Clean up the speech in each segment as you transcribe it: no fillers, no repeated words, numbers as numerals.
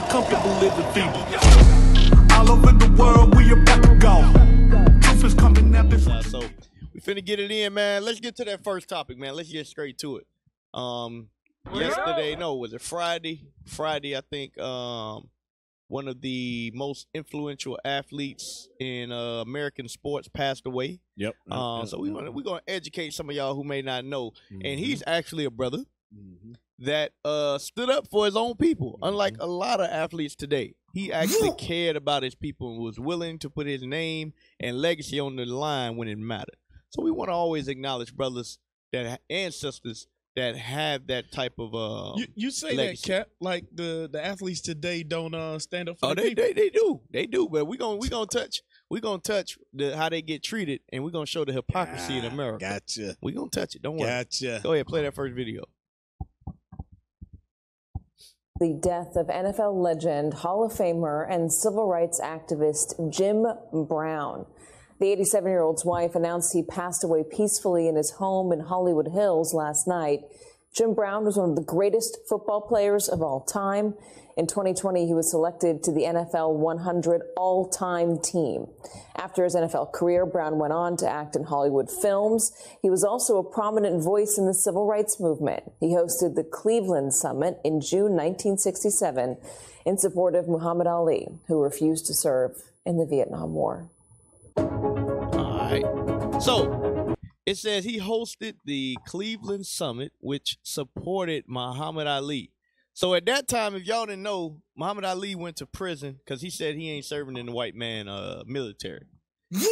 comfortable living feeble. All over the world, we about to go. Truth is coming out this. So we finna get it in, man. Let's get to that first topic, man. Let's get straight to it. Yesterday, no, was it Friday? Friday, I think. One of the most influential athletes in American sports passed away. Yep. So we're gonna educate some of y'all who may not know. And he's actually a brother that stood up for his own people. Unlike a lot of athletes today, he actually cared about his people and was willing to put his name and legacy on the line when it mattered. So we want to always acknowledge brothers that and sisters that have that type of you say legacy. that, Cap, like the athletes today don't stand up for the they people. they do, but we gonna touch how they get treated, and we're gonna show the hypocrisy in America. Gotcha. We gonna touch it. Don't worry. Gotcha. Go ahead, play that first video. The death of NFL legend, Hall of Famer, and civil rights activist Jim Brown. The 87-year-old's wife announced he passed away peacefully in his home in Hollywood Hills last night. Jim Brown was one of the greatest football players of all time. In 2020, he was selected to the NFL 100 all-time team. After his NFL career, Brown went on to act in Hollywood films. He was also a prominent voice in the civil rights movement. He hosted the Cleveland Summit in June 1967 in support of Muhammad Ali, who refused to serve in the Vietnam War. All right. So it says he hosted the Cleveland Summit, which supported Muhammad Ali. So at that time, if y'all didn't know, Muhammad Ali went to prison because he said he ain't serving in the white man military.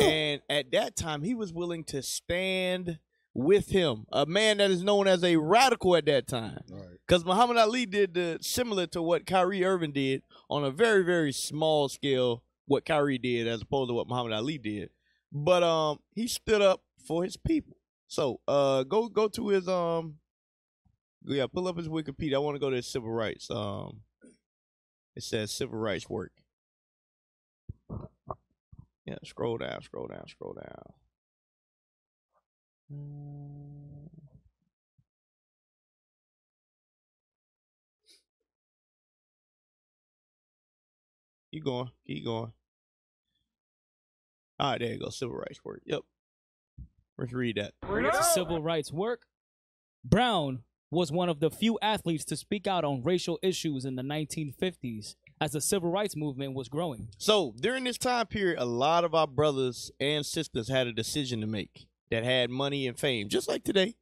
And at that time, he was willing to stand with him, a man that is known as a radical at that time. Because Muhammad Ali did similar to what Kyrie Irving did on a very, very small scale, what Kyrie did as opposed to what Muhammad Ali did. But he stood up for his people. So go to his pull up his Wikipedia. I want to go to his civil rights. It says civil rights work. Yeah, scroll down. Keep going. All right, there you go. Civil rights work. Yep. Let's read that. Civil rights work. Brown was one of the few athletes to speak out on racial issues in the 1950s as the civil rights movement was growing. So during this time period, a lot of our brothers and sisters had a decision to make that had money and fame, just like today.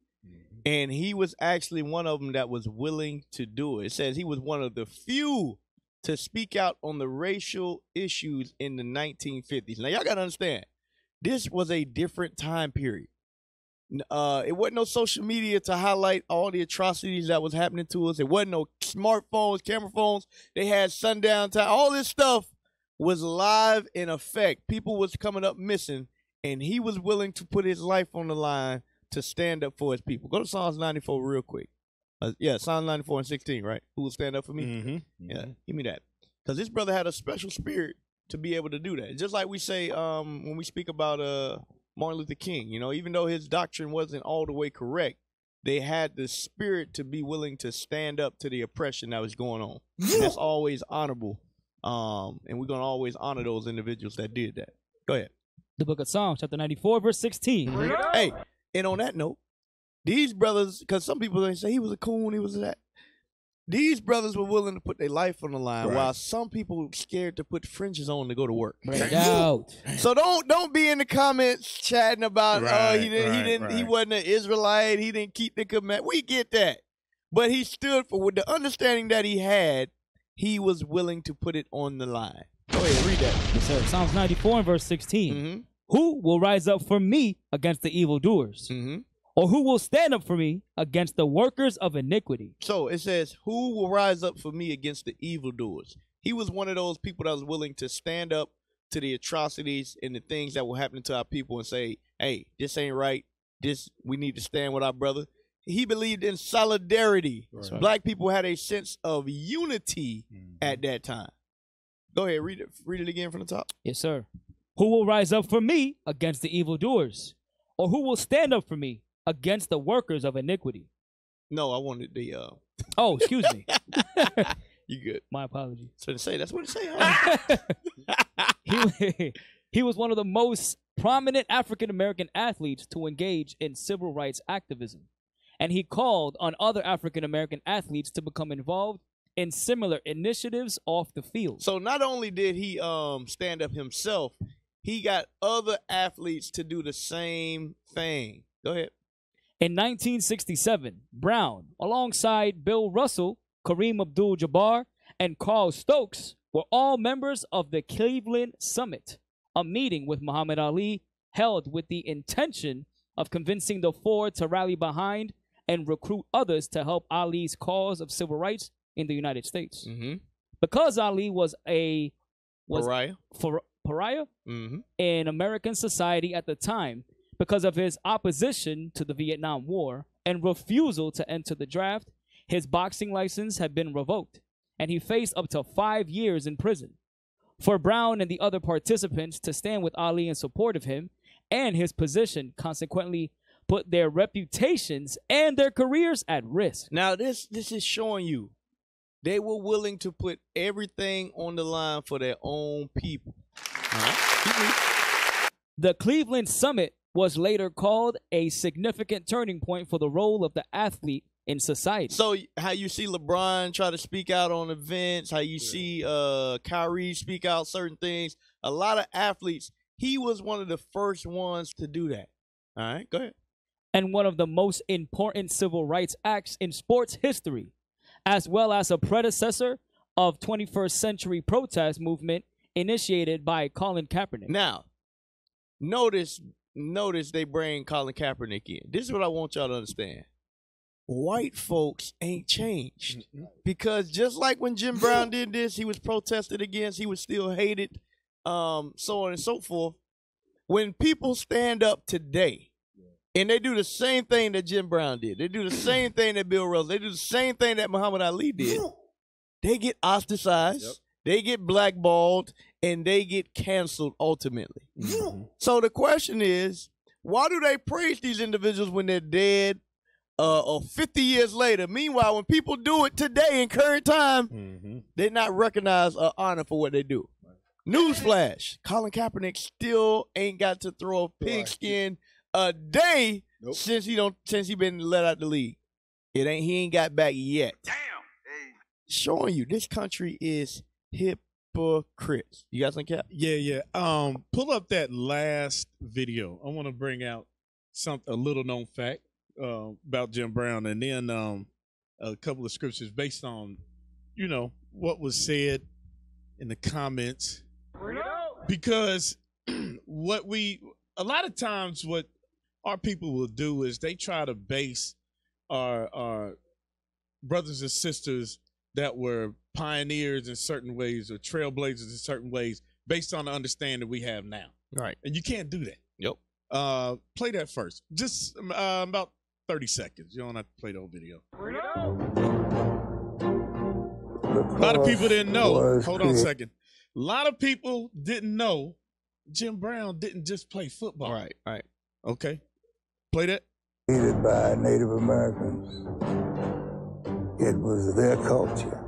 And he was actually one of them that was willing to do it. It says he was one of the few to speak out on the racial issues in the 1950s. Now, y'all got to understand, this was a different time period. It wasn't no social media to highlight all the atrocities that was happening to us. It wasn't no smartphones, camera phones. They had sundown time. All this stuff was live in effect. People was coming up missing, and he was willing to put his life on the line to stand up for his people. Go to Psalms 94 real quick. Yeah, Psalm 94 and 16, right? Who will stand up for me? Yeah, give me that. Because this brother had a special spirit to be able to do that. Just like we say when we speak about Martin Luther King, you know, even though his doctrine wasn't all the way correct, they had the spirit to be willing to stand up to the oppression that was going on. And that's always honorable. And we're going to always honor those individuals that did that. Go ahead. The book of Psalms, chapter 94, verse 16. Hey, and on that note, these brothers, because some people they say he was a coon, he was that. These brothers were willing to put their life on the line, while some people were scared to put fringes on to go to work. So don't be in the comments chatting about he wasn't an Israelite, he didn't keep the command. We get that, but he stood for with the understanding that he had. He was willing to put it on the line. Go ahead, read that. Yes, sir. Psalms 94 and verse 16. Who will rise up for me against the evildoers? Or who will stand up for me against the workers of iniquity? So it says, who will rise up for me against the evildoers? He was one of those people that was willing to stand up to the atrocities and the things that were happening to our people and say, hey, this ain't right. We need to stand with our brother. He believed in solidarity. Black people had a sense of unity at that time. Go ahead, read it again from the top. Yes, sir. Who will rise up for me against the evildoers? Or who will stand up for me against the workers of iniquity? No, I wanted the Oh, excuse me. You good? My apologies. So to say that's what it say. He was one of the most prominent African American athletes to engage in civil rights activism, and he called on other African American athletes to become involved in similar initiatives off the field. So not only did he stand up himself, he got other athletes to do the same thing. Go ahead. In 1967, Brown, alongside Bill Russell, Kareem Abdul-Jabbar, and Carl Stokes, were all members of the Cleveland Summit, a meeting with Muhammad Ali held with the intention of convincing the four to rally behind and recruit others to help Ali's cause of civil rights in the United States. Mm-hmm. Because Ali was Pariah. Pariah Mm-hmm. in American society at the time because of his opposition to the Vietnam War and refusal to enter the draft, his boxing license had been revoked, and he faced up to 5 years in prison. For Brown and the other participants to stand with Ali in support of him and his position consequently put their reputations and their careers at risk. Now this is showing you they were willing to put everything on the line for their own people. The Cleveland Summit was later called a significant turning point for the role of the athlete in society. So how you see LeBron try to speak out on events, how you see Kyrie speak out certain things, a lot of athletes, he was one of the first ones to do that. All right, go ahead. And one of the most important civil rights acts in sports history, as well as a predecessor of 21st century protest movement initiated by Colin Kaepernick. Now, notice they bring Colin Kaepernick in. This is what I want y'all to understand. White folks ain't changed. Because just like when Jim Brown did this, he was protested against, he was still hated, so on and so forth. When people stand up today and they do the same thing that Jim Brown did, they do the same thing that Bill Russell, they do the same thing that Muhammad Ali did, they get ostracized, they get blackballed, and they get canceled ultimately. So the question is, why do they praise these individuals when they're dead or 50 years later? Meanwhile, when people do it today in current time, they're not recognized or honored for what they do. Newsflash, Colin Kaepernick still ain't got to throw a pigskin a day since he been let out the league. He ain't got back yet. Damn. Hey. Showing you this country is hypocrites. You got some cap? Yeah. Pull up that last video. I want to bring out a little known fact about Jim Brown, and then a couple of scriptures based on, what was said in the comments. Because a lot of times what our people will do is they try to base our brothers and sisters that were pioneers in certain ways or trailblazers in certain ways based on the understanding we have now. Right. And you can't do that. Yep. Play that first. Just about 30 seconds. You don't have to play the whole video. A lot of people didn't know. Hold on a second. A lot of people didn't know Jim Brown didn't just play football. Right. Okay. Play that. Created by Native Americans. It was their culture.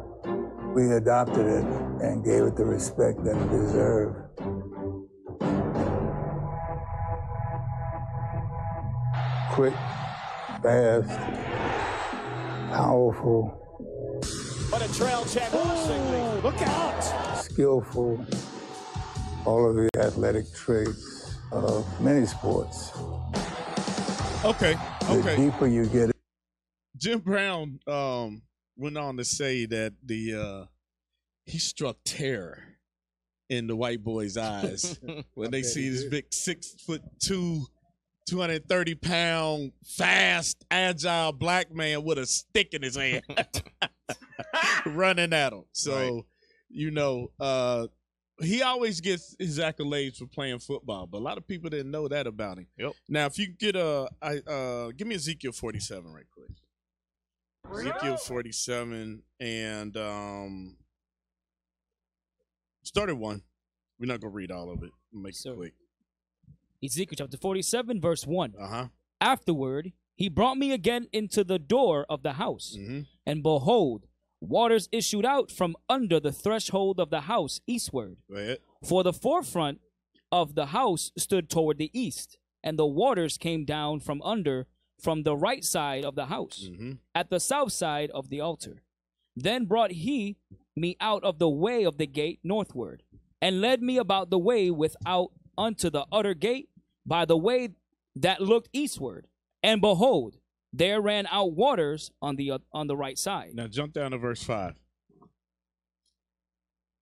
We adopted it and gave it the respect that it deserved. Quick, fast, powerful. But a trail check. Look out. Skillful. All of the athletic traits of many sports. Okay. The deeper you get. Jim Brown went on to say that he struck terror in the white boys' eyes when they see this big 6'2", 230-pound, fast, agile black man with a stick in his hand running at him. So, he always gets his accolades for playing football, but a lot of people didn't know that about him. Yep. Now, if you get give me Ezekiel 47 right quick. Ezekiel 47 and start at 1. We're not gonna read all of it. We'll make it quick. Ezekiel chapter 47, verse 1. Uh-huh. Afterward, he brought me again into the door of the house, and behold, waters issued out from under the threshold of the house eastward. Go ahead. For the forefront of the house stood toward the east, and the waters came down from under from the right side of the house, at the south side of the altar. Then brought he me out of the way of the gate northward, and led me about the way without unto the utter gate by the way that looked eastward. And behold, there ran out waters on the right side. Now jump down to verse 5.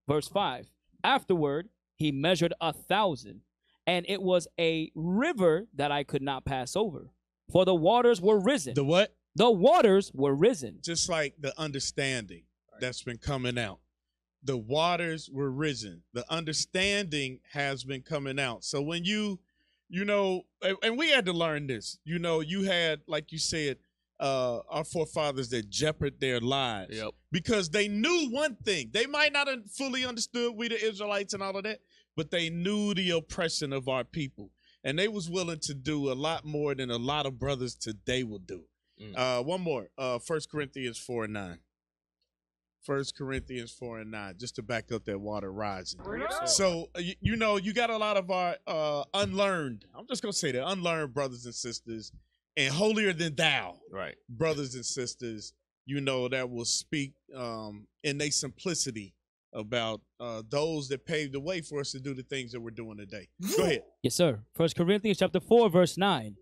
Verse 5. Afterward, he measured 1,000, and it was a river that I could not pass over, for the waters were risen. The what? The waters were risen. Just like the understanding that's been coming out. The waters were risen. The understanding has been coming out. So when you know, and we had to learn this, you know, you had, like you said, our forefathers that jeopardized their lives because they knew one thing. They might not have fully understood, we the Israelites and all of that, but they knew the oppression of our people. And they was willing to do a lot more than a lot of brothers today will do. One more, 1 Corinthians 4:9. 1 Corinthians 4:9, just to back up that water rising. So, you know, you got a lot of our unlearned, I'm just going to say that, unlearned brothers and sisters, and holier than thou brothers and sisters, you know, that will speak in their simplicity about those that paved the way for us to do the things that we're doing today. Go ahead. Yes, sir. 1 Corinthians chapter 4, verse 9.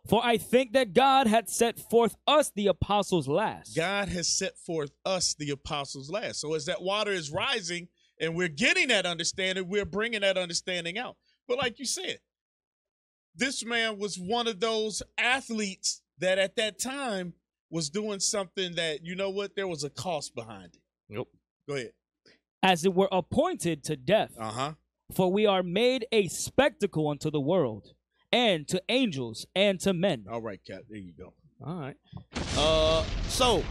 For I think that God had set forth us the apostles last. God has set forth us the apostles last. So as that water is rising and we're getting that understanding, we're bringing that understanding out. But like you said, this man was one of those athletes that at that time was doing something that, you know what, there was a cost behind it. Yep. Go ahead. As it were appointed to death. For we are made a spectacle unto the world, and to angels, and to men. All right, Cap. There you go. All right. So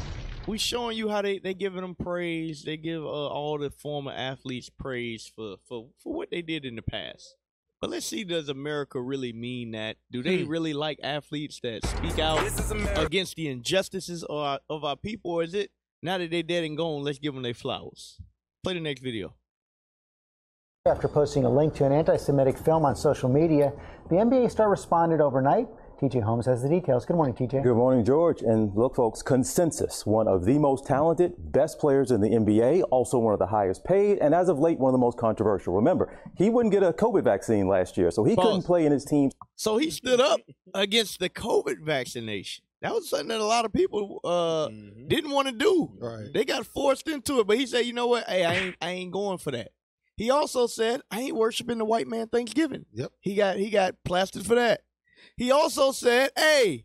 we showing you how they giving them praise. They give all the former athletes praise for what they did in the past. But let's see, does America really mean that? Do they really like athletes that speak out against the injustices of our people? Or is it, now that they're dead and gone, let's give them their flowers? Play the next video. After posting a link to an anti-Semitic film on social media, the NBA star responded overnight. TJ Holmes has the details. Good morning, TJ. Good morning, George. And look, folks, consensus, one of the most talented, best players in the NBA, also one of the highest paid, and as of late, one of the most controversial. Remember, he wouldn't get a COVID vaccine last year, so he couldn't play in his team. So he stood up against the COVID vaccination. That was something that a lot of people didn't want to do. Right. They got forced into it, but he said, you know what? Hey, I ain't going for that. He also said, I ain't worshiping the white man Thanksgiving. Yep. He got plastered for that. He also said, hey,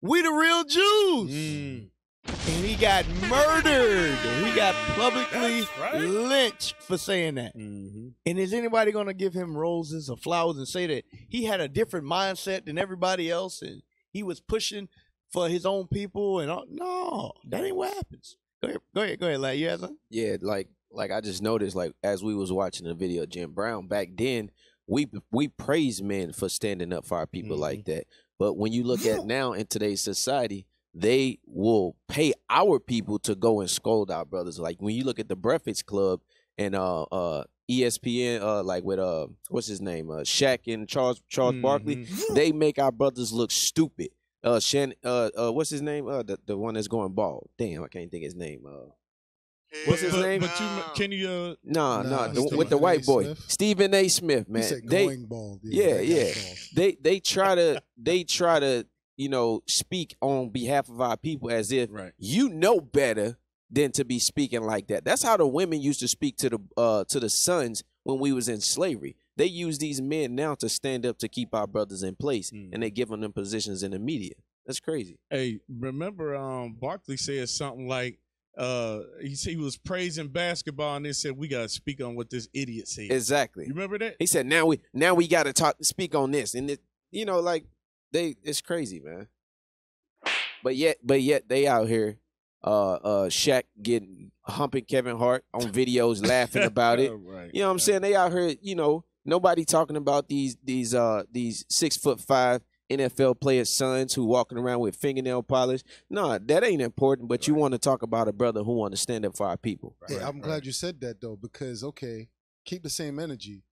we the real Jews. And he got murdered. He got publicly lynched for saying that. And is anybody going to give him roses or flowers and say that he had a different mindset than everybody else and he was pushing for his own people? And all? No, that ain't what happens. Go ahead. Like, you have something? Yeah, like I just noticed, like as we was watching the video of Jim Brown back then, we praise men for standing up for our people like that. But when you look at now in today's society, they will pay our people to go and scold our brothers. Like when you look at the Breakfast Club and ESPN, like with what's his name, Shaq and Charles Barkley, they make our brothers look stupid. What's his name? The one that's going bald. Damn, I can't think his name. What's his name? But can you? With the white boy, Stephen A. Smith, man. He said going bald. Yeah. They try to you know speak on behalf of our people as if you know better than to be speaking like that. That's how the women used to speak to the sons when we was in slavery. They use these men now to stand up to keep our brothers in place, and they giving them positions in the media. That's crazy. Hey, remember Barkley said something like, he was praising basketball and they said we gotta speak on what this idiot said. Exactly. You remember that? He said now we gotta speak on this, and you know, like it's crazy, man. But yet they out here, Shaq humping Kevin Hart on videos, laughing about it. You know what I'm saying? They out here, you know, nobody talking about these 6'5" NFL players' sons who walking around with fingernail polish. No, that ain't important. But you want to talk about a brother who want to stand up for our people. Hey, I'm glad you said that though, because keep the same energy.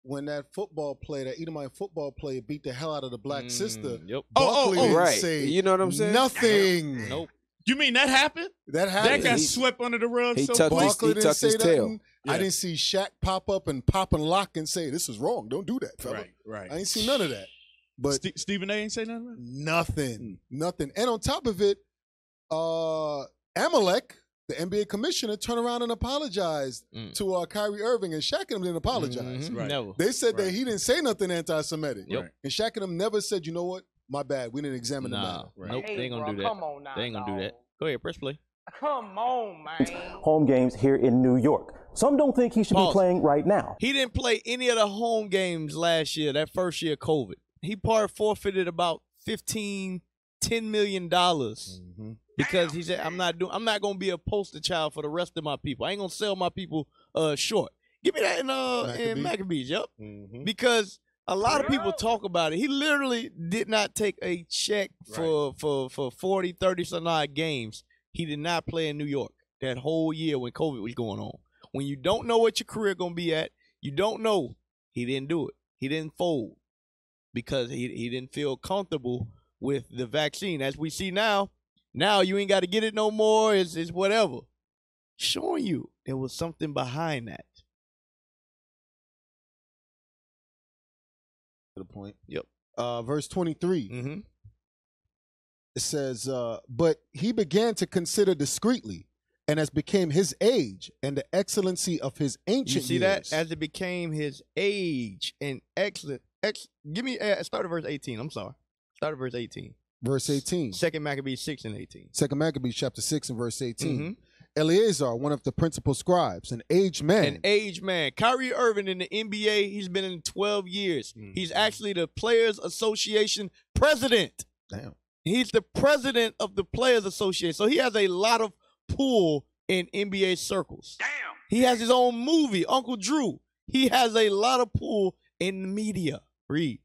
When that football player, that Edomite football player, beat the hell out of the black sister, Barkley didn't say you know what I'm saying? Nothing. Nope. You mean that happened? That happened. That got swept under the rug. Barkley didn't say his tail. nothing. Yeah. I didn't see Shaq pop up and pop and lock and say, "This is wrong. Don't do that, fella." Right. I ain't see none of that. But Stephen A. ain't say nothing. Nothing. And on top of it, Amalek, the NBA commissioner, turned around and apologized to Kyrie Irving, and Shaq and them didn't apologize. Right. No. They said that he didn't say nothing anti-Semitic. Yep. And Shaq and them never said, "You know what? My bad. We didn't examine the matter." Nope, they ain't gonna do that. Come on now, they ain't gonna do that. Go ahead, press play. Come on, man. Home games here in New York. Some don't think he should be playing right now. He didn't play any of the home games last year, that first year of COVID. He forfeited about $10 million because he said, I'm not going to be a poster child for the rest of my people. I ain't going to sell my people short. Give me that in Maccabees, yep. Because a lot of people talk about it. He literally did not take a check for 40, 30-some odd games. He did not play in New York that whole year when COVID was going on. When you don't know what your career going to be at, you don't know. He didn't do it. He didn't fold because he didn't feel comfortable with the vaccine. As we see now you ain't got to get it no more. It's whatever. Showing you there was something behind that. To the point. Yep. Verse 23. It says, but he began to consider discreetly, and as became his age and the excellency of his ancient You see years. that? As it became his age and excellent. Give me, start at verse 18. I'm sorry. Start at verse 18. Verse 18. 2 Maccabees 6 and 18. 2 Maccabees chapter 6 and verse 18. Eleazar, one of the principal scribes, an aged man. Kyrie Irving in the NBA, he's been in 12 years. He's actually the Players Association president. Damn. He's the president of the Players Association. So he has a lot of pull in NBA circles. Damn. He has his own movie, Uncle Drew. He has a lot of pull in the media. Read.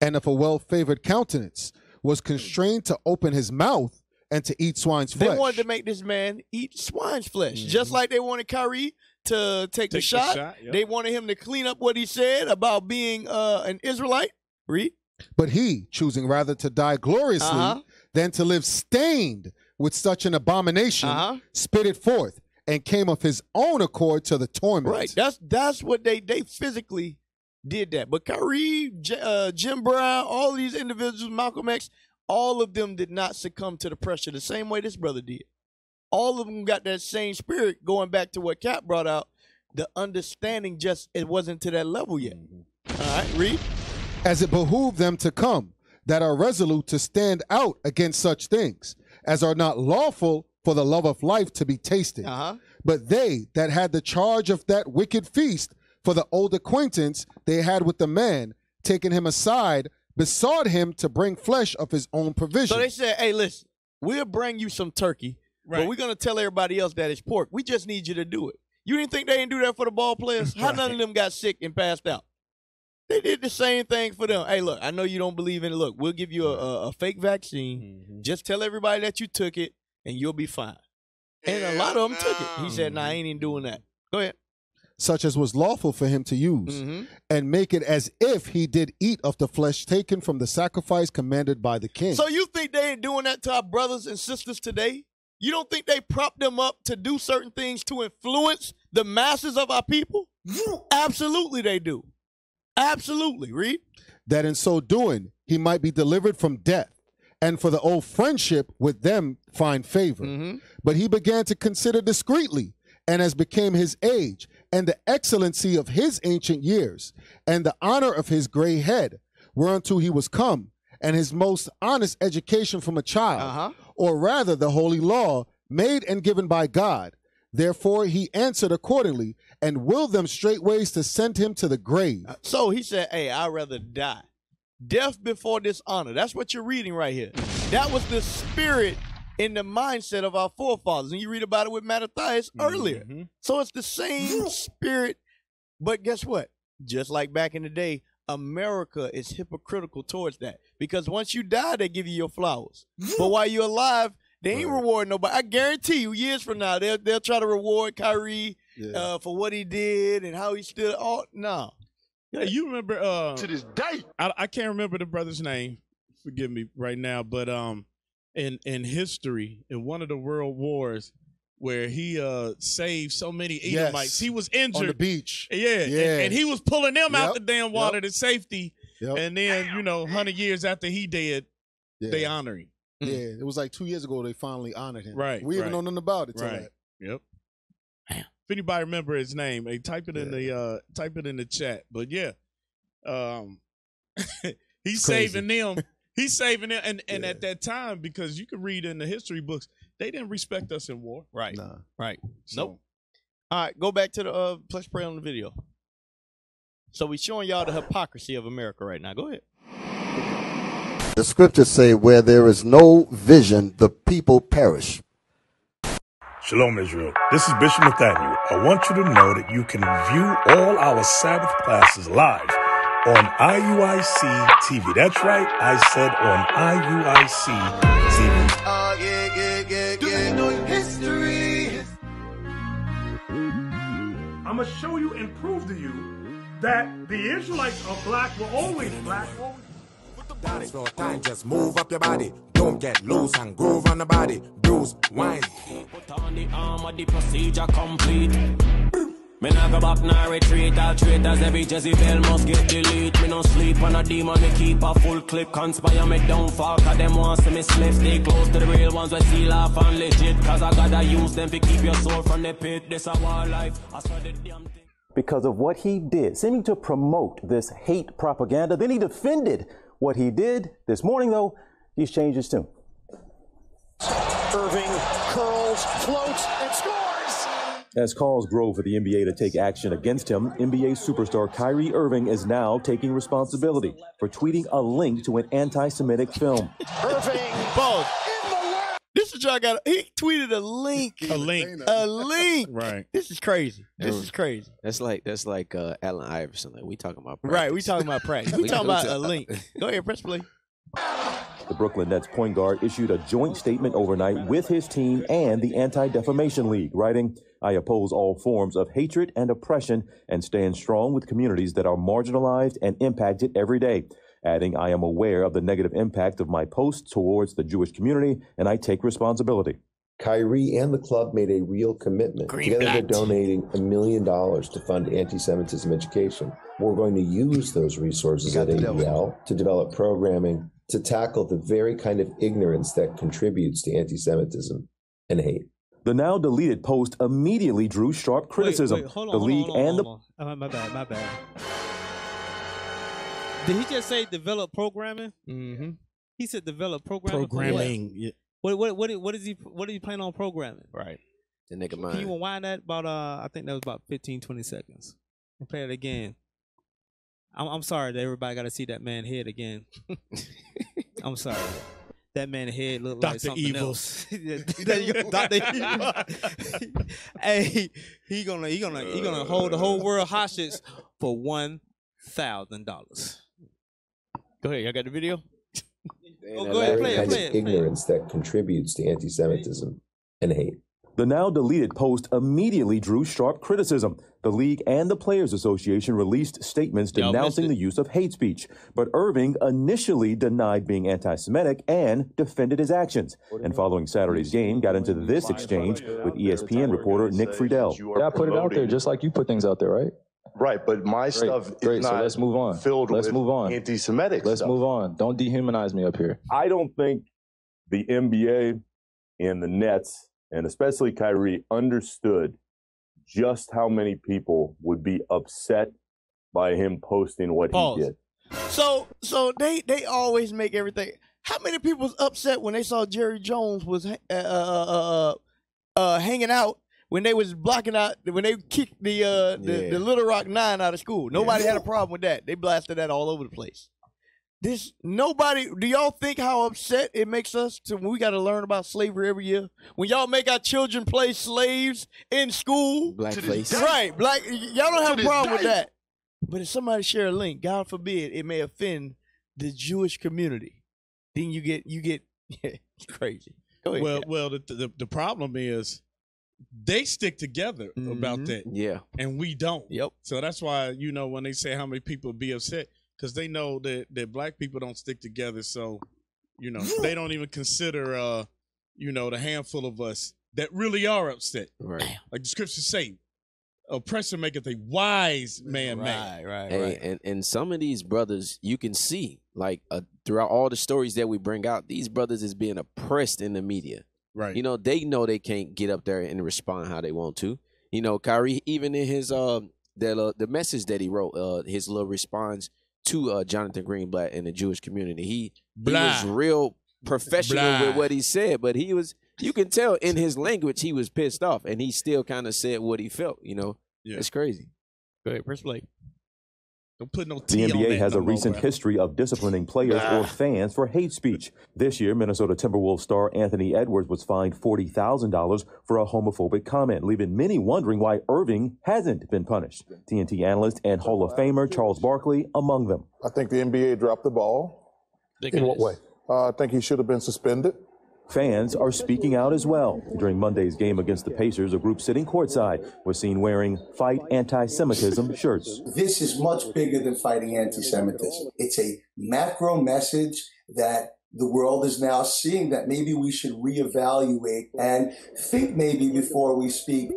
And of a well-favored countenance, was constrained to open his mouth and to eat swine's flesh. They wanted to make this man eat swine's flesh, just like they wanted Kyrie to take the shot. Yep. They wanted him to clean up what he said about being an Israelite. Read. But he, choosing rather to die gloriously than to live stained with such an abomination, spit it forth and came of his own accord to the torment. Right. That's what they physically did that. But Kyrie, Jim Brown, all these individuals, Malcolm X, all of them did not succumb to the pressure the same way this brother did. All of them got that same spirit, going back to what Cap brought out. The understanding it wasn't to that level yet. All right, read. As it behooved them to come, that are resolute to stand out against such things, as are not lawful for the love of life to be tasted. But they that had the charge of that wicked feast, for the old acquaintance they had with the man, taking him aside, besought him to bring flesh of his own provision. So they said, hey, listen, we'll bring you some turkey, but we're going to tell everybody else that it's pork. We just need you to do it. You didn't think they didn't do that for the ball players? How none of them got sick and passed out? They did the same thing for them. Hey, look, I know you don't believe in it. Look, we'll give you a fake vaccine. Just tell everybody that you took it, and you'll be fine. And a lot of them took it. He said, nah, I ain't even doing that. Go ahead. Such as was lawful for him to use, and make it as if he did eat of the flesh taken from the sacrifice commanded by the king. So you think they ain't doing that to our brothers and sisters today? You don't think they prop them up to do certain things to influence the masses of our people? Absolutely they do. Absolutely. Read. That in so doing, he might be delivered from death, and for the old friendship with them find favor. But he began to consider discreetly, and as became his age, and the excellency of his ancient years, and the honor of his gray head, whereunto he was come, and his most honest education from a child, or rather the holy law, made and given by God. Therefore he answered accordingly, and willed them straightways to send him to the grave. So he said, hey, I'd rather die. Death before dishonor. That's what you're reading right here. That was the spirit in the mindset of our forefathers. And you read about it with Mattathias earlier. So it's the same spirit, but guess what? Just like back in the day, America is hypocritical towards that, because once you die, they give you your flowers. But while you're alive, they ain't rewarding nobody. I guarantee you, years from now, they'll try to reward Kyrie for what he did and how he stood. Oh no. Yeah, you remember to this day. I can't remember the brother's name. Forgive me right now, but in history, in one of the world wars, where he saved so many Edomites, he was injured on the beach. Yeah. And he was pulling them out the damn water to safety. And then 100 years after he dead, they honor him. Yeah, it was like 2 years ago they finally honored him. Right. We even know nothing about it. Right. Yep. If anybody remember his name, hey, type it in the chat. But yeah, he's saving them. He's saving them, and at that time, because you can read in the history books, they didn't respect us in war. Right. Nah. Right. So, Nope. All right, go back to the let's play on the video. So we showing y'all the hypocrisy of America right now. Go ahead. The scriptures say, where there is no vision, the people perish. Shalom, Israel. This is Bishop Nathaniel. I want you to know that you can view all our Sabbath classes live on IUIC TV. That's right, I said on IUIC TV. Do you know history? I'm going to show you and prove to you that the Israelites are black, were always black. That's no time, just move up your body. Don't get loose and groove on the body. Bruise, wine. Put on the armor, the procedure complete. Me nah go back, nah retreat. All traitors, every Jezebel must get delete. Me no sleep on a demon, me keep a full clip. Conspire me downfall, cause them want see me slip. Stay close to the real ones, we seal off and legit. Cause I gotta use them to keep your soul from the pit. This a war life, I swear the damn thing. Because of what he did, seeming to promote this hate propaganda. Then he defended what he did. This morning, though, he's changed his tune. Irving curls, floats, and scores! As calls grow for the NBA to take action against him, NBA superstar Kyrie Irving is now taking responsibility for tweeting a link to an anti-Semitic film. Irving, Pause. This is y'all got. He tweeted a link. A link. A link. Right. This is crazy. This is crazy. That's like Allen Iverson. Like, we talking about practice. Right. We talking about practice. We talking about a link. Go ahead, press play. The Brooklyn Nets point guard issued a joint statement overnight with his team and the Anti-Defamation League, writing, "I oppose all forms of hatred and oppression and stand strong with communities that are marginalized and impacted every day." Adding, "I am aware of the negative impact of my posts towards the Jewish community, and I take responsibility." Kyrie and the club made a real commitment. Together they're donating $1 million to fund anti-Semitism education. We're going to use those resources at ADL to develop programming to tackle the very kind of ignorance that contributes to anti-Semitism and hate. The now deleted post immediately drew sharp criticism. The league and the my bad. Did he just say develop programming? Mm-hmm. He said develop programming. Programming. Yeah. What is he planning on programming? Right. The nigga Can mind. you rewind that about I think that was about 15-20 seconds. And play it again. I'm sorry that everybody got to see that man head again. I'm sorry. That man head looked like Dr. something Evil. else. There you go, Dr. Evil. Hey, he gonna hold the whole world hostage for $1,000. Go ahead. Y'all got the video? Go ahead, play it. Ignorance that contributes to anti-Semitism and hate. The now deleted post immediately drew sharp criticism. The league and the Players Association released statements denouncing the use of hate speech. But Irving initially denied being anti-Semitic and defended his actions. And following Saturday's game, got into this exchange with ESPN reporter Nick Friedel. Yeah, I put it out there just like you put things out there, right? Right, but my stuff is not so let's move on. Filled let's with move on. Anti-Semitic Let's stuff. move on. Don't dehumanize me up here. I don't think the NBA and the Nets, and especially Kyrie, understood just how many people would be upset by him posting what he did. So they always make everything. How many people was upset when they saw Jerry Jones was hanging out when they was blocking out, when they kicked the Little Rock 9 out of school? Nobody had a problem with that. They blasted that all over the place. Do y'all think how upset it makes us to when we got to learn about slavery every year? When y'all make our children play slaves in school? Blackface. Right. Y'all don't have a problem with that. But if somebody share a link, God forbid, it may offend the Jewish community. Then you get it's crazy. Go ahead. Well, the problem is they stick together about that. Yeah. And we don't. Yep. So that's why, when they say how many people be upset, because they know that black people don't stick together. So, they don't even consider, the handful of us that really are upset. Right. Like the scriptures say, oppressor maketh a wise man mad. Right. And some of these brothers, you can see, like throughout all the stories that we bring out, these brothers is being oppressed in the media. Right. They know they can't get up there and respond how they want to. Kyrie, even in his the message that he wrote, his little response to Jonathan Greenblatt and the Jewish community, he was real professional with what he said, but you can tell in his language he was pissed off, and he still kind of said what he felt. It's crazy. Go ahead, Prince Blake. Don't put no The T on NBA that has no a more, recent bro. history of disciplining players or fans for hate speech. This year, Minnesota Timberwolves star Anthony Edwards was fined $40,000 for a homophobic comment, leaving many wondering why Irving hasn't been punished. TNT analyst and Hall of Famer Charles Barkley among them. I think the NBA dropped the ball. In what way? I think he should have been suspended. Fans are speaking out as well. During Monday's game against the Pacers, a group sitting courtside was seen wearing Fight Anti-Semitism shirts. This is much bigger than fighting anti-Semitism. It's a macro message that the world is now seeing, that maybe we should reevaluate and think maybe before we speak.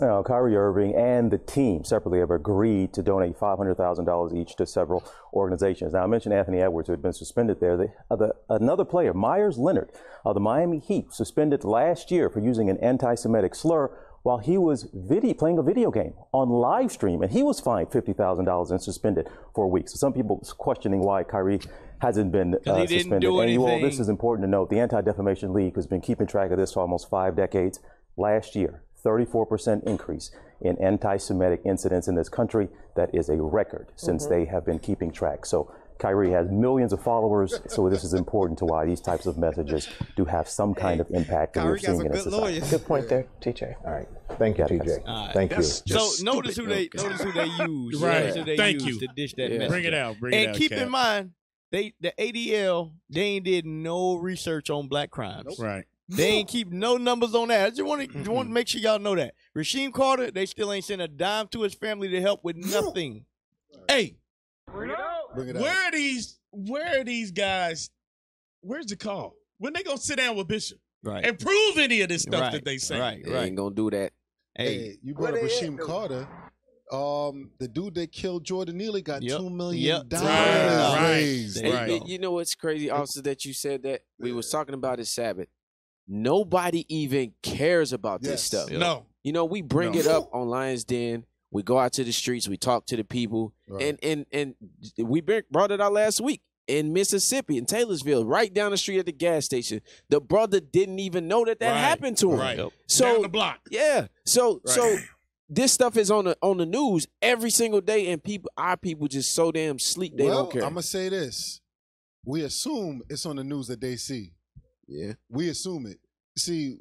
Now, Kyrie Irving and the team separately have agreed to donate $500,000 each to several organizations. Now, I mentioned Anthony Edwards, who had been suspended there. Another player, Myers Leonard of the Miami Heat, suspended last year for using an anti-Semitic slur while he was playing a video game on live stream, and he was fined $50,000 and suspended for a week. So some people questioning why Kyrie hasn't been suspended. And you all, this is important to note. The Anti-Defamation League has been keeping track of this for almost 5 decades. Last year, 34% increase in anti-Semitic incidents in this country. That is a record since they have been keeping track. So Kyrie has millions of followers, so this is important to why these types of messages do have some kind of impact that we're seeing in a society. Good point there, TJ. All right. Thank you, TJ. Thank you. So notice who they use. Right. Notice who they Thank use you. to dish that Yeah. message. Bring it out. Bring it out, keep Cap. in mind, the ADL, they ain't did no research on black crimes. Right. They ain't keep no numbers on that. I just want to make sure y'all know that. Rasheem Carter, they still ain't sent a dime to his family to help with nothing. Hey, Bring it out. where are these guys? Where's the call? When they gonna sit down with Bishop Right. and prove any of this stuff Right. that they say? Right. They ain't gonna do that. Hey, you brought up Rasheem Carter. The dude that killed Jordan Neely got $2 million raised. You know what's crazy, officer, that you said that? We was talking about it Sabbath. Nobody even cares about this stuff. No. We bring it up on Lions Den. We go out to the streets. We talk to the people. Right. And we brought it out last week in Mississippi, in Taylorsville, right down the street at the gas station. The brother didn't even know that happened to him. Right. So, down the block. Yeah. So this stuff is on the news every single day, and our people just so damn sleep they don't care. I'm gonna say this: we assume it's on the news that they see. Yeah, we assume it. See,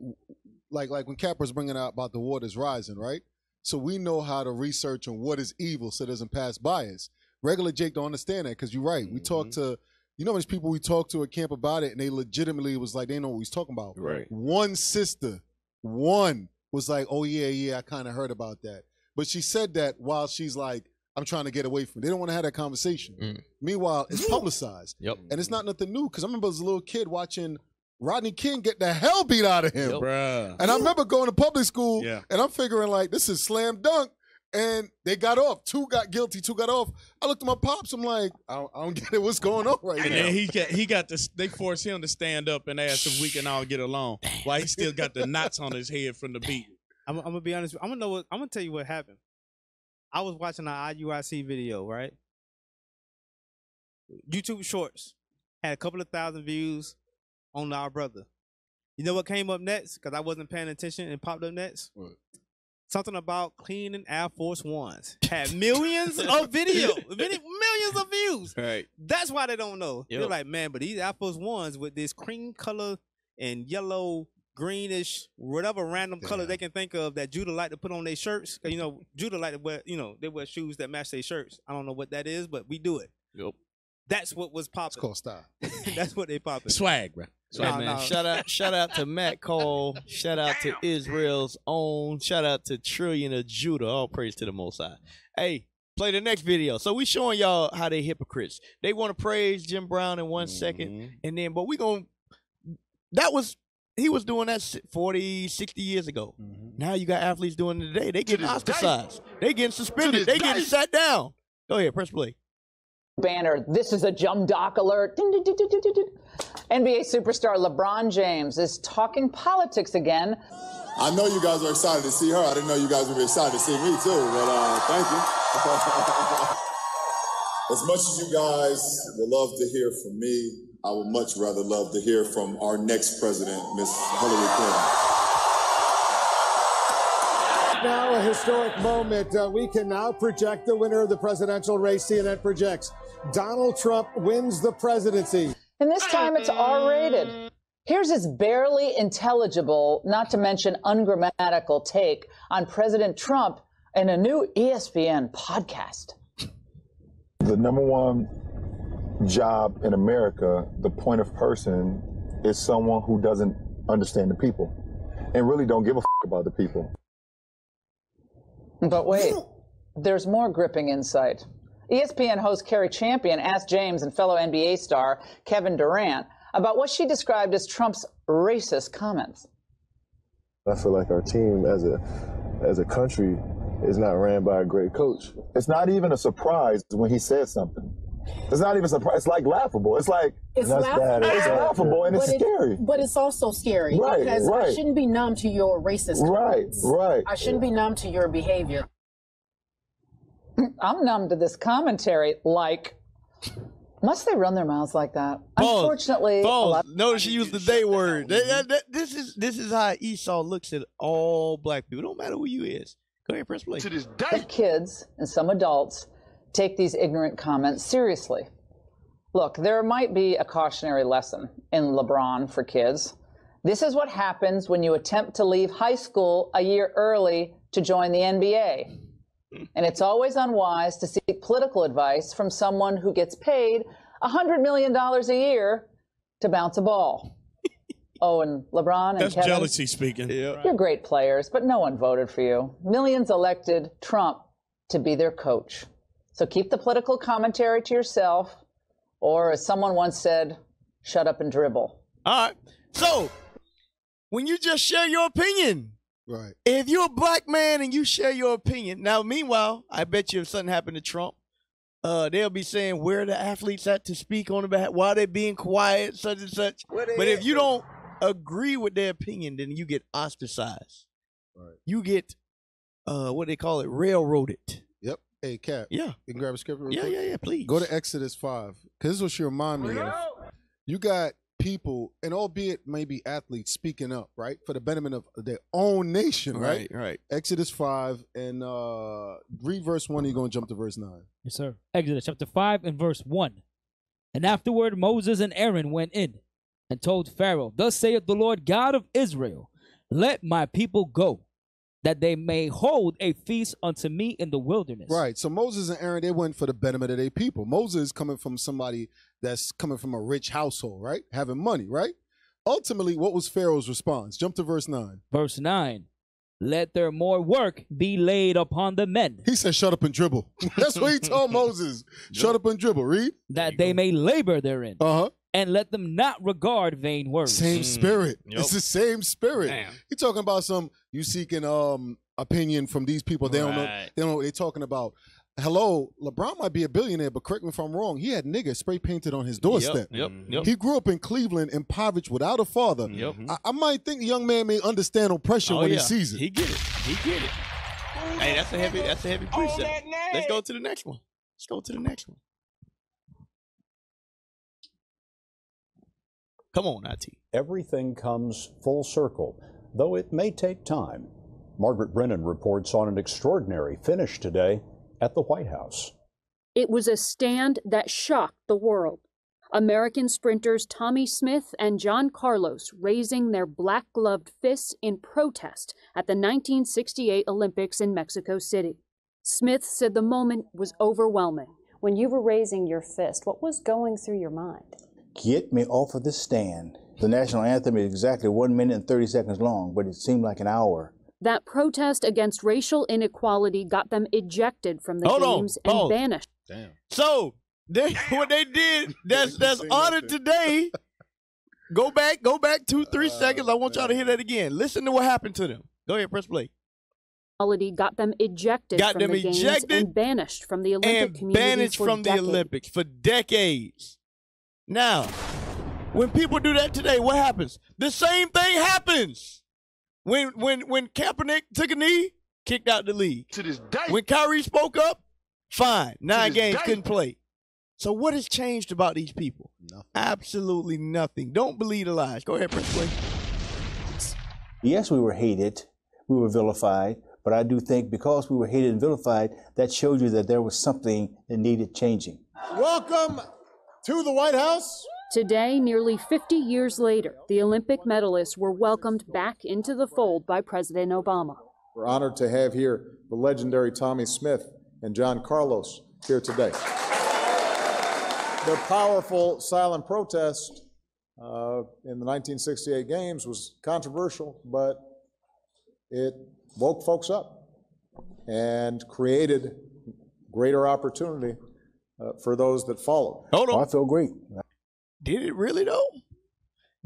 like when Cap was bringing out about the waters rising, right? So we know how to research on what is evil, so it doesn't pass by us. Regular Jake don't understand that because you're right. We talk to, how much people we talk to at camp about it, and they legitimately was like, they know what he's talking about. Right. One sister, was like, oh yeah, I kind of heard about that. But she said that while she's like, I'm trying to get away from it. They don't want to have that conversation. Meanwhile, it's publicized. Yep. And it's not nothing new because I remember as a little kid watching Rodney King get the hell beat out of him. Bruh. And I remember going to public school Yeah. and I'm figuring like, this is slam dunk. And they got off. 2 got guilty, 2 got off. I looked at my pops. I'm like, I don't get it. What's going on right And now? then he got this. They forced him to stand up and ask if we can all get along, while he still got the knots on his head from the beat. I'm gonna be honest. I'm gonna tell you what happened. I was watching an IUIC video, right? YouTube Shorts had a couple of thousand views on our brother. You know what came up next? Because I wasn't paying attention and popped up next. What? Something about cleaning Air Force Ones. Had millions of millions of views. Right. That's why they don't know. Yep. They're like, man, but these Air Force Ones with this cream color and yellow greenish, whatever random color they can think of that Judah like to put on their shirts. 'Cause, Judah like to wear, they wear shoes that match their shirts. I don't know what that is, but we do it. Yep. That's what was popping. It's called style. That's what they popping. Swag, bro. Hey, man, shout out to Matt Cole. Shout out to Israel's own. Shout out to Trillion of Judah. All praise to the Most High. Hey, play the next video. So we showing y'all how they hypocrites. They want to praise Jim Brown in 1 second, and then, but he was doing that 40, 60 years ago. Now you got athletes doing it today. They getting ostracized. They getting suspended. They getting sat down. Go ahead, press play. Banner, this is a Jump Doc alert. Ding, ding, ding, ding, ding, ding. NBA superstar LeBron James is talking politics again. I know you guys are excited to see her. I didn't know you guys would be excited to see me too, but thank you. As much as you guys would love to hear from me, I would much rather love to hear from our next president, Miss Hillary Clinton. Now a historic moment. We can now project the winner of the presidential race. CNN projects Donald Trump wins the presidency. And this time it's R-rated. Here's his barely intelligible, not to mention ungrammatical take on President Trump in a new ESPN podcast. The number one job in America, the point of person, is someone who doesn't understand the people and really don't give a about the people. But wait, there's more gripping insight. ESPN host Carrie Champion asked James and fellow NBA star Kevin Durant about what she described as Trump's racist comments. I feel like our team as a country is not ran by a great coach. It's not even a surprise when he says something. It's not even a surprise. It's like laughable. It's like it's laughable. It's laughable and it's scary. But it's also scary because I shouldn't be numb to your racist comments. Right. I shouldn't be numb to your behavior. I'm numb to this commentary. Like, must they run their mouths like that? Unfortunately, notice she used the they word. This is how Esau looks at all black people. Don't matter who you is. Go ahead, press play. To this day, but kids and some adults take these ignorant comments seriously. Look, there might be a cautionary lesson in LeBron for kids. This is what happens when you attempt to leave high school a year early to join the NBA. And it's always unwise to seek political advice from someone who gets paid $100 million a year to bounce a ball. Oh, and LeBron and That's Kevin, jealousy speaking. You're great players, but no one voted for you. Millions elected Trump to be their coach. So keep the political commentary to yourself, or as someone once said, shut up and dribble. All right. So when you just share your opinion, right? If you're a black man and you share your opinion, now meanwhile, I bet you if something happened to Trump, they'll be saying where are the athletes at to speak on the behalf, why they being quiet, such and such. But if you don't agree with their opinion, then you get ostracized. Right. You get what they call it, railroaded. Yep. Hey, Cap. Yeah. You can grab a script real Yeah, quick? yeah, please. Go to Exodus 5, because this is what she remind me of. You got people, and albeit maybe athletes, speaking up, right, for the betterment of their own nation, right? Right. Exodus 5, and read verse 1, you're going to jump to verse 9. Yes, sir. Exodus chapter 5 and verse 1. And afterward Moses and Aaron went in and told Pharaoh, Thus saith the Lord God of Israel, Let my people go, that they may hold a feast unto me in the wilderness. Right. So Moses and Aaron, they went for the betterment of their people. Moses coming from somebody that's coming from a rich household, right? Having money, right? Ultimately, what was Pharaoh's response? Jump to verse 9. Verse 9. Let their more work be laid upon the men. He said, shut up and dribble. That's what he told Moses. Shut up and dribble. Read. That they may labor therein. Uh-huh. And let them not regard vain words. Same spirit. Yep. It's the same spirit. He talking about you seeking opinion from these people. They don't know. They don't know what they're talking about. Hello, LeBron might be a billionaire, but correct me if I'm wrong. He had niggas spray painted on his doorstep. Yep. He grew up in Cleveland, impoverished, without a father. Yep. I might think the young man may understand oppression when he sees it. He get it. Hey, that's a heavy precept. Let's go to the next one. Come on, IT. Everything comes full circle, though it may take time. Margaret Brennan reports on an extraordinary finish today at the White House. It was a stand that shocked the world. American sprinters Tommy Smith and John Carlos raising their black-gloved fists in protest at the 1968 Olympics in Mexico City. Smith said the moment was overwhelming. When you were raising your fist, what was going through your mind? Get me off of the stand. The national anthem is exactly 1 minute and 30 seconds long, but it seemed like an hour. That protest against racial inequality got them ejected from the games and banished. Damn. So what they did, that's honored today. Go back 2-3 seconds. I want y'all to hear that again. Listen to what happened to them. Go ahead, press play. Got them ejected from the games and banished from the Olympic community for decades. Olympics for decades. Now, when people do that today, what happens? The same thing happens. When Kaepernick took a knee, kicked out the league. To this day. When Kyrie spoke up, fine. 9 games, couldn't play. So what has changed about these people? Nothing. Absolutely nothing. Don't believe the lies. Go ahead, press play. Yes, we were hated. We were vilified. But I do think because we were hated and vilified, that showed you that there was something that needed changing. Welcome to the White House. Today, nearly 50 years later, the Olympic medalists were welcomed back into the fold by President Obama. We're honored to have here the legendary Tommy Smith and John Carlos here today. Their powerful silent protest in the 1968 games was controversial, but it woke folks up and created greater opportunity for those that followed. Hold on. I feel great. Did it really, though?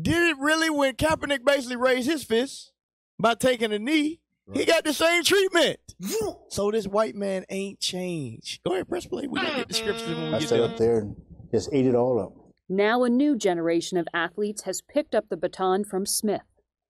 Did it really when Kaepernick basically raised his fist by taking a knee? Right. He got the same treatment. So this white man ain't changed. Go ahead, press play. We're going to get the scriptures when we I get sat done. up there and just ate it all up. Now a new generation of athletes has picked up the baton from Smith,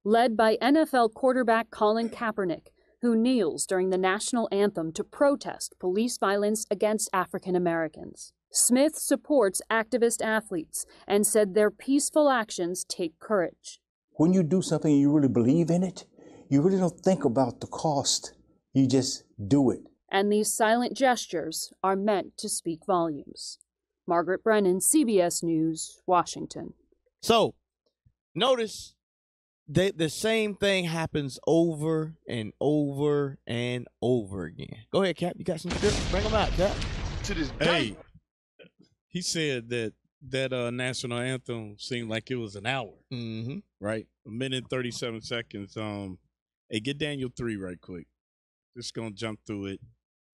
led by NFL quarterback Colin Kaepernick, who kneels during the national anthem to protest police violence against African Americans. Smith supports activist athletes and said their peaceful actions take courage. When you do something and you really believe in it, you really don't think about the cost. You just do it. And these silent gestures are meant to speak volumes. Margaret Brennan, CBS News, Washington. So, notice the same thing happens over and over and over again. Go ahead, Cap. You got some scripts? Bring them out, Cap. To this day. Hey, he said that national anthem seemed like it was an hour. Mm-hmm. Right? 1 minute and 37 seconds. Hey, get Daniel 3 right quick. Just gonna jump through it.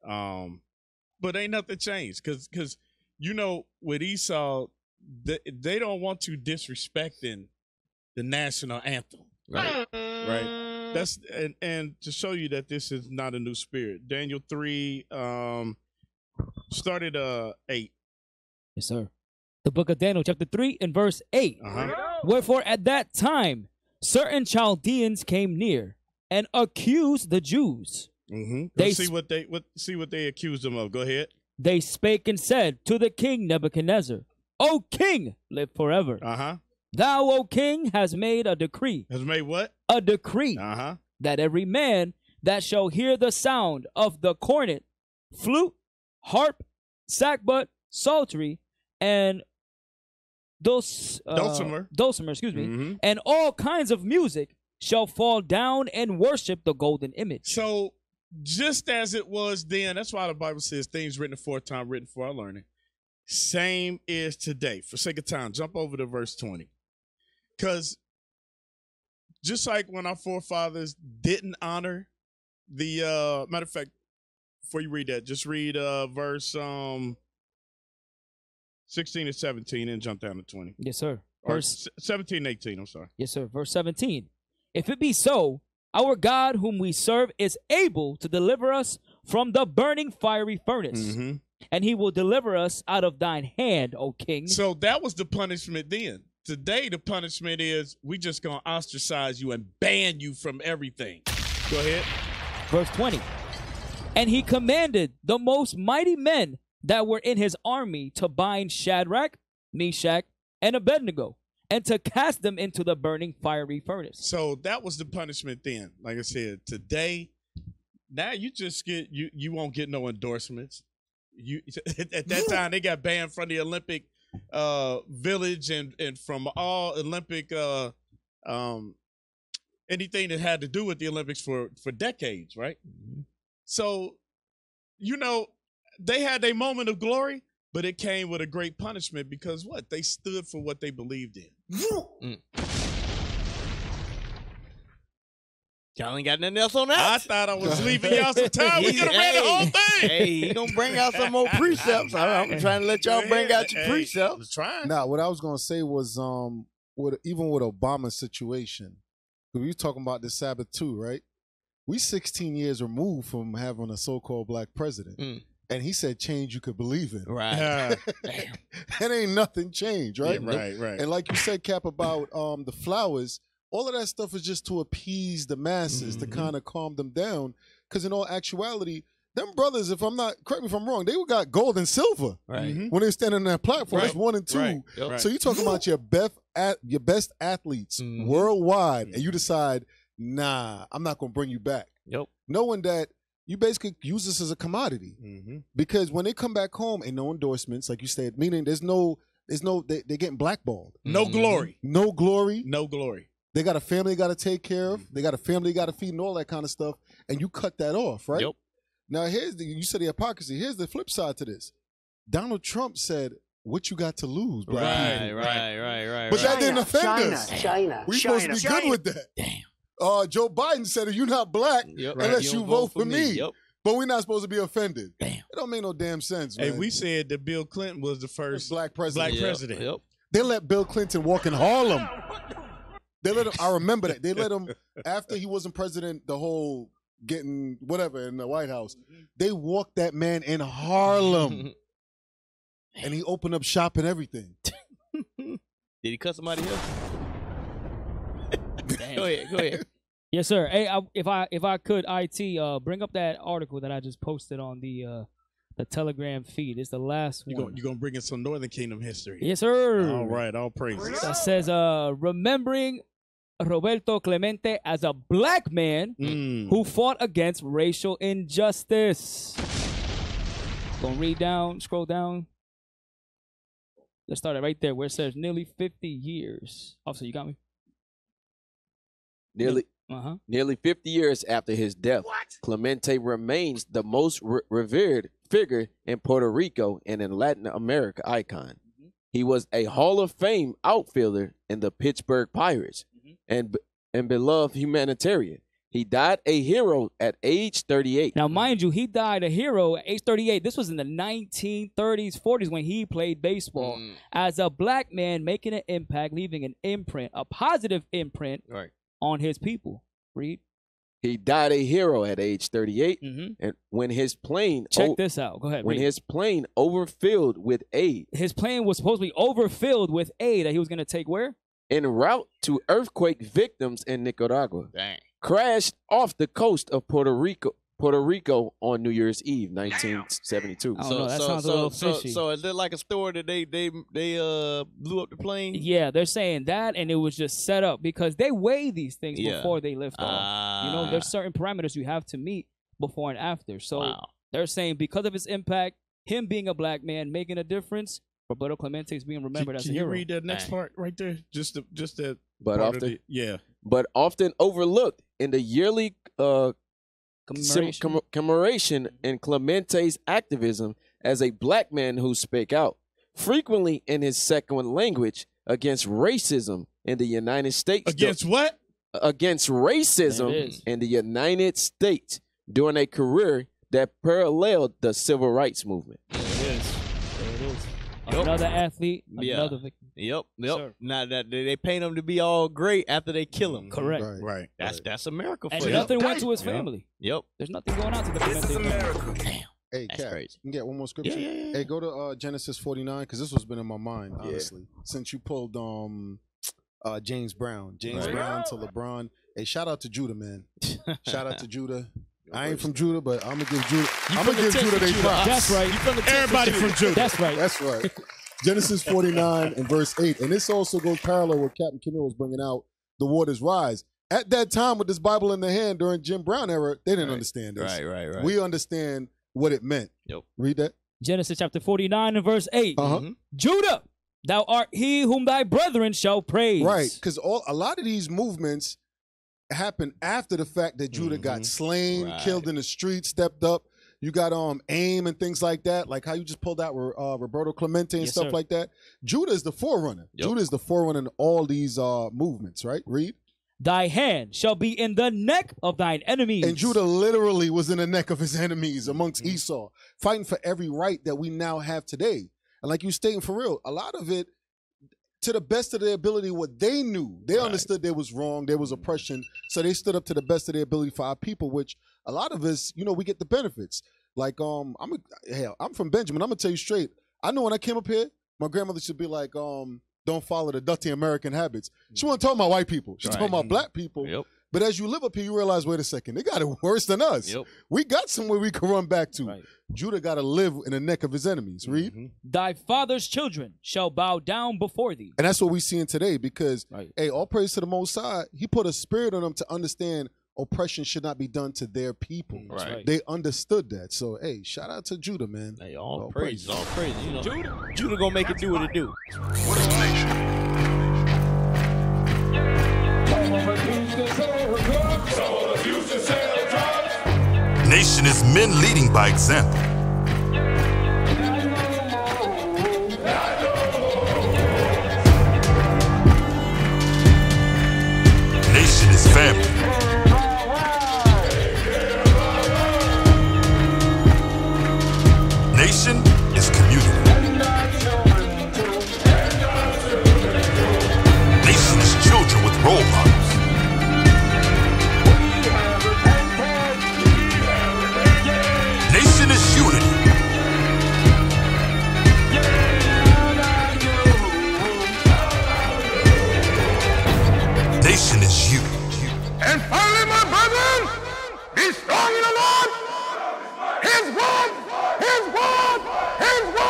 But ain't nothing changed because you know with Esau, they don't want you disrespecting the national anthem. Right. Right. That's and to show you that this is not a new spirit. Daniel 3 started 8. Yes, sir. The book of Daniel, chapter 3 and verse 8. Wherefore at that time certain Chaldeans came near and accused the Jews. Mm-hmm. See what they accused them of. Go ahead. They spake and said to the king Nebuchadnezzar, O king, live forever. Thou, O king, has made a decree. Has made what? A decree. That every man that shall hear the sound of the cornet, flute, harp, sackbut, psaltery, and dulcimer, and all kinds of music shall fall down and worship the golden image. So just as it was then, that's why the Bible says things written aforetime, written for our learning. Same is today. For sake of time, jump over to verse 20. Because just like when our forefathers didn't honor the, matter of fact, before you read that, just read verse 16 and 17 and jump down to 20. Yes, sir. Verse 17 and 18, I'm sorry. Yes, sir. Verse 17. If it be so, our God whom we serve is able to deliver us from the burning fiery furnace, and he will deliver us out of thine hand, O king. So that was the punishment then. Today, the punishment is we just going to ostracize you and ban you from everything. Go ahead. Verse 20. And he commanded the most mighty men that were in his army to bind Shadrach, Meshach, and Abednego, and to cast them into the burning fiery furnace. So that was the punishment then. Like I said, today, now you just get, you won't get no endorsements. At that time, they got banned from the Olympic village and from all Olympic anything that had to do with the Olympics for decades, right? So, you know, they had their moment of glory, but it came with a great punishment because what? They stood for what they believed in. Y'all ain't got nothing else on that? I thought I was leaving y'all some time. We could have read the whole thing. Hey, he gonna bring out some more precepts. I'm trying to let y'all bring out your precepts. Trying. Now, what I was gonna say was, even with Obama's situation, we were talking about the Sabbath too, right? We 16 years removed from having a so-called black president. And he said change you could believe in. Right. And ain't nothing changed, right? Yeah, right. And like you said, Cap, about the flowers, all of that stuff is just to appease the masses, to kind of calm them down. Because in all actuality, them brothers, if I'm not, correct me if I'm wrong, they got gold and silver when they were standing on that platform. That's 1 and 2. Right. So you're talking about your best athletes worldwide, and you decide, nah, I'm not going to bring you back. Knowing that you basically use this as a commodity. Because when they come back home, ain't no endorsements, like you said, meaning they're getting blackballed. No glory. No glory. No glory. They got a family they got to take care of. They got a family they got to feed and all that kind of stuff. And you cut that off, right? Now, you said the hypocrisy. Here's the flip side to this. Donald Trump said, what you got to lose, black people? Right. But that didn't offend us. China. We're supposed to be good with that. Damn. Joe Biden said, if you're not black, unless you vote for me. But we're not supposed to be offended. Damn. It don't make no damn sense, man. Hey, we said that Bill Clinton was the first black president. They let Bill Clinton walk in Harlem. They let him, I remember that. They let him, after he wasn't president, the whole getting whatever in the White House, they walked that man in Harlem. And he opened up shop and everything. Did he cut somebody else? Go ahead. Yes, sir. Hey, if I could, IT, bring up that article that I just posted on the Telegram feed. It's the last one. You're gonna bring in some Northern Kingdom history. Yes, sir. All right, all praises. That says, remembering Roberto Clemente as a black man who fought against racial injustice. Gonna read down, scroll down. Let's start it right there where it says nearly 50 years. Officer, you got me? Nearly 50 years after his death, Clemente remains the most revered figure in Puerto Rico and in Latin America icon. He was a Hall of Fame outfielder in the Pittsburgh Pirates and beloved humanitarian. He died a hero at age 38. Now, mind you, he died a hero at age 38. This was in the 1930s, 40s when he played baseball. As a black man making an impact, leaving an imprint, a positive imprint on his people. Read. He died a hero at age 38, and when his plane check this out. Go ahead. When his plane overfilled with aid. His plane was supposed to be overfilled with aid that he was going to take where? En route to earthquake victims in Nicaragua. Dang. Crashed off the coast of Puerto Rico on New Year's Eve, 1972. That sounds a little fishy. So is it like a story that they blew up the plane? Yeah, they're saying that, and it was just set up because they weigh these things before they lift off. You know, there's certain parameters you have to meet before and after. So they're saying because of his impact, him being a black man making a difference, Roberto Clemente is being remembered as a hero. Can you read that next part right there? Just that. But often overlooked in the yearly commemoration in Clemente's activism as a black man who spake out, frequently in his second language, against racism in the United States. Against what? Against racism in the United States during a career that paralleled the civil rights movement. There it is. Another athlete, another victim. Yep. Now that they paint him to be all great after they kill him. Correct. Right. That's America for and you. nothing went to his family. Yep. There's nothing going on to the Clemente. America. Damn. Hey, That's Kat, crazy. you can get one more scripture? Yeah. Hey, go to Genesis 49, because this was been in my mind, honestly. Since you pulled James Brown. Brown to LeBron. Hey, shout out to Judah, man. Shout out to Judah. I ain't from Judah, but I'm gonna give Judah their props. That's right. Everybody from Judah. That's right. That's right. Genesis 49 and verse 8. And this also goes parallel with Captain Kimmel was bringing out the waters rise. At that time, with this Bible in their hand during Jim Brown era, they didn't understand this. Right. We understand what it meant. Yep. Read that. Genesis chapter 49 and verse 8. Judah Thou art he whom thy brethren shall praise. Right, because a lot of these movements happened after the fact that Judah got slain, killed in the street, stepped up. You got AIM and things like that, like how you just pulled out Roberto Clemente and stuff like that. Judah is the forerunner. Judah is the forerunner in all these movements, right? Read. Thy hand shall be in the neck of thine enemies. And Judah literally was in the neck of his enemies amongst Esau, fighting for every right that we now have today. And like you stating, for real, a lot of it, to the best of their ability, what they knew, they understood there was wrong, there was oppression, so they stood up to the best of their ability for our people, which a lot of us, we get the benefits. Like, I'm from Benjamin. I'm gonna tell you straight. I know when I came up here, my grandmother should be like, don't follow the dirty American habits. She wasn't talking about white people. She talking about black people. But as you live up here, you realize, wait a second, they got it worse than us. We got somewhere we can run back to. Judah got to live in the neck of his enemies. Read. Thy father's children shall bow down before thee. And that's what we're seeing today because, hey, all praise to the Most High. He put a spirit on them to understand oppression should not be done to their people. They understood that. So, hey, shout out to Judah, man. Hey, all praise. Judah gonna make it do what it do. What is the nation? Nation is men leading by example. Nation is family. Nation is community. Nation is children with role models. Nation is unity. Nation is you. And finally, my brethren, be strong in the Lord. His word, His word, His word.